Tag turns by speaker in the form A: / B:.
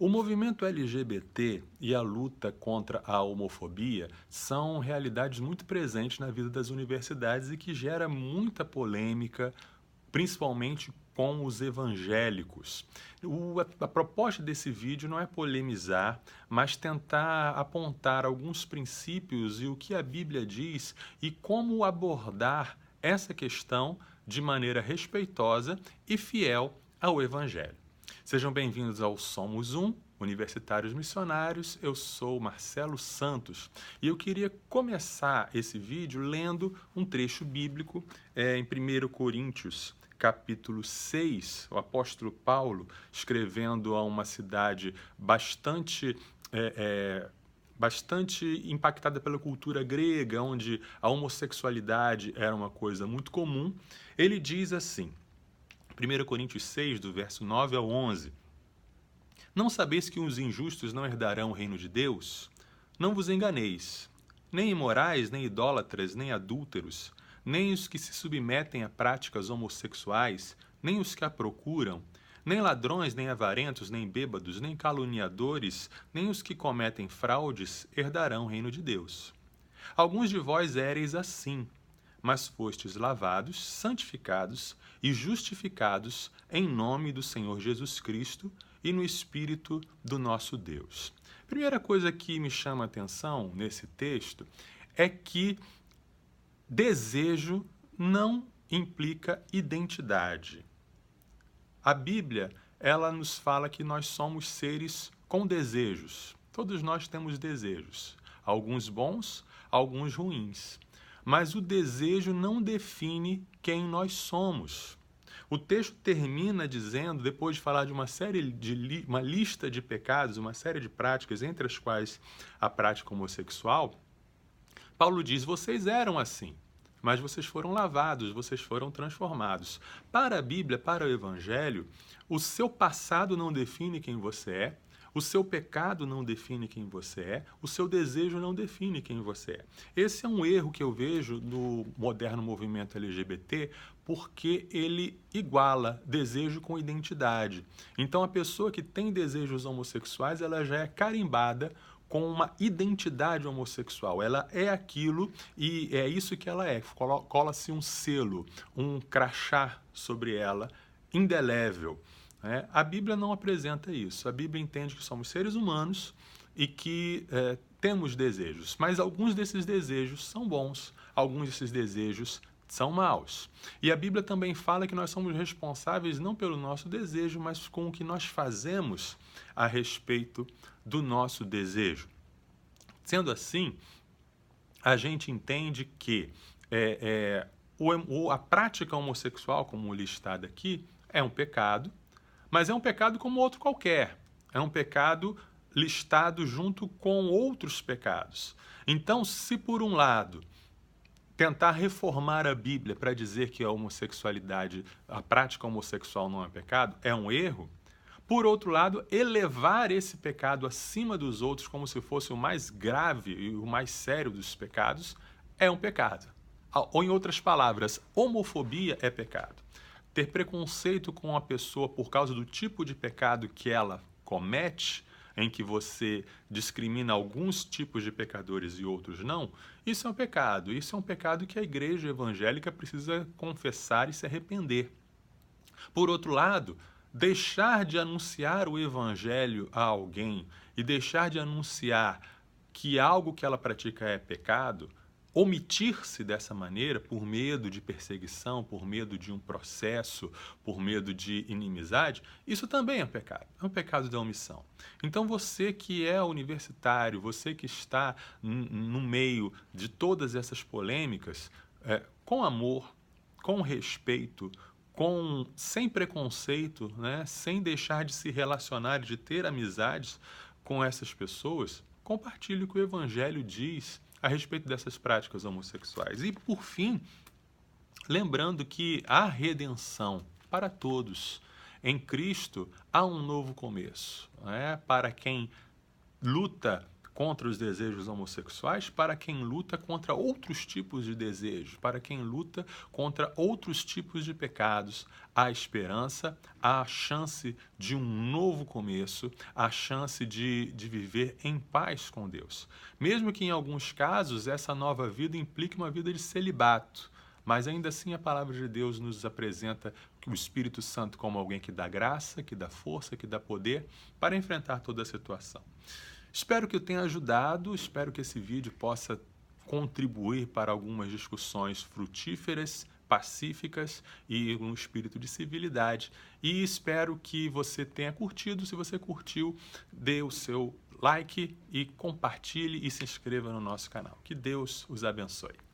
A: O movimento LGBT e a luta contra a homofobia são realidades muito presentes na vida das universidades e que gera muita polêmica, principalmente com os evangélicos. A proposta desse vídeo não é polemizar, mas tentar apontar alguns princípios e o que a Bíblia diz e como abordar essa questão de maneira respeitosa e fiel ao Evangelho. Sejam bem-vindos ao Somos Um, Universitários Missionários. Eu sou Marcelo Santos e eu queria começar esse vídeo lendo um trecho bíblico em 1 Coríntios, capítulo 6, o apóstolo Paulo, escrevendo a uma cidade bastante impactada pela cultura grega, onde a homossexualidade era uma coisa muito comum. Ele diz assim, 1 Coríntios 6, do verso 9 ao 11, não sabeis que os injustos não herdarão o reino de Deus? Não vos enganeis, nem imorais, nem idólatras, nem adúlteros, nem os que se submetem a práticas homossexuais, nem os que a procuram, nem ladrões, nem avarentos, nem bêbados, nem caluniadores, nem os que cometem fraudes herdarão o reino de Deus. Alguns de vós éreis assim, mas fostes lavados, santificados e justificados em nome do Senhor Jesus Cristo e no Espírito do nosso Deus. Primeira coisa que me chama a atenção nesse texto é que desejo não implica identidade. A Bíblia, ela nos fala que nós somos seres com desejos. Todos nós temos desejos, alguns bons, alguns ruins. Mas o desejo não define quem nós somos. O texto termina dizendo, depois de falar de uma lista de pecados, uma série de práticas, entre as quais a prática homossexual, Paulo diz, vocês eram assim, mas vocês foram lavados, vocês foram transformados. Para a Bíblia, para o Evangelho, o seu passado não define quem você é, o seu pecado não define quem você é, o seu desejo não define quem você é. Esse é um erro que eu vejo no moderno movimento LGBT, porque ele iguala desejo com identidade. Então, a pessoa que tem desejos homossexuais, ela já é carimbada com uma identidade homossexual. Ela é aquilo e é isso que ela é. Cola-se um selo, um crachá sobre ela, indelével. A Bíblia não apresenta isso. A Bíblia entende que somos seres humanos e que temos desejos, mas alguns desses desejos são bons, alguns desses desejos são maus. E a Bíblia também fala que nós somos responsáveis não pelo nosso desejo, mas com o que nós fazemos a respeito do nosso desejo. Sendo assim, a gente entende que a prática homossexual, como listada aqui, é um pecado, mas é um pecado como outro qualquer. É um pecado listado junto com outros pecados. Então, se por um lado, tentar reformar a Bíblia para dizer que a homossexualidade, a prática homossexual não é pecado, é um erro, por outro lado, elevar esse pecado acima dos outros como se fosse o mais grave e o mais sério dos pecados, é um pecado. Ou, em outras palavras, homofobia é pecado. Ter preconceito com a pessoa por causa do tipo de pecado que ela comete, em que você discrimina alguns tipos de pecadores e outros não, isso é um pecado. Isso é um pecado que a igreja evangélica precisa confessar e se arrepender. Por outro lado, deixar de anunciar o evangelho a alguém e deixar de anunciar que algo que ela pratica é pecado, omitir-se dessa maneira por medo de perseguição, por medo de um processo, por medo de inimizade, isso também é um pecado da omissão. Então você que é universitário, você que está no meio de todas essas polêmicas, com amor, com respeito, sem preconceito, né, sem deixar de se relacionar, de ter amizades com essas pessoas, compartilhe o que o Evangelho diz a respeito dessas práticas homossexuais. E, por fim, lembrando que há redenção para todos. Em Cristo há um novo começo. Para quem luta contra os desejos homossexuais para quem luta contra outros tipos de desejos, para quem luta contra outros tipos de pecados. Há esperança, há a chance de um novo começo, a chance de viver em paz com Deus. Mesmo que em alguns casos essa nova vida implique uma vida de celibato, mas ainda assim a palavra de Deus nos apresenta o Espírito Santo como alguém que dá graça, que dá força, que dá poder para enfrentar toda a situação. Espero que eu tenha ajudado, espero que esse vídeo possa contribuir para algumas discussões frutíferas, pacíficas e um espírito de civilidade. E espero que você tenha curtido. Se você curtiu, dê o seu like e compartilhe e se inscreva no nosso canal. Que Deus os abençoe.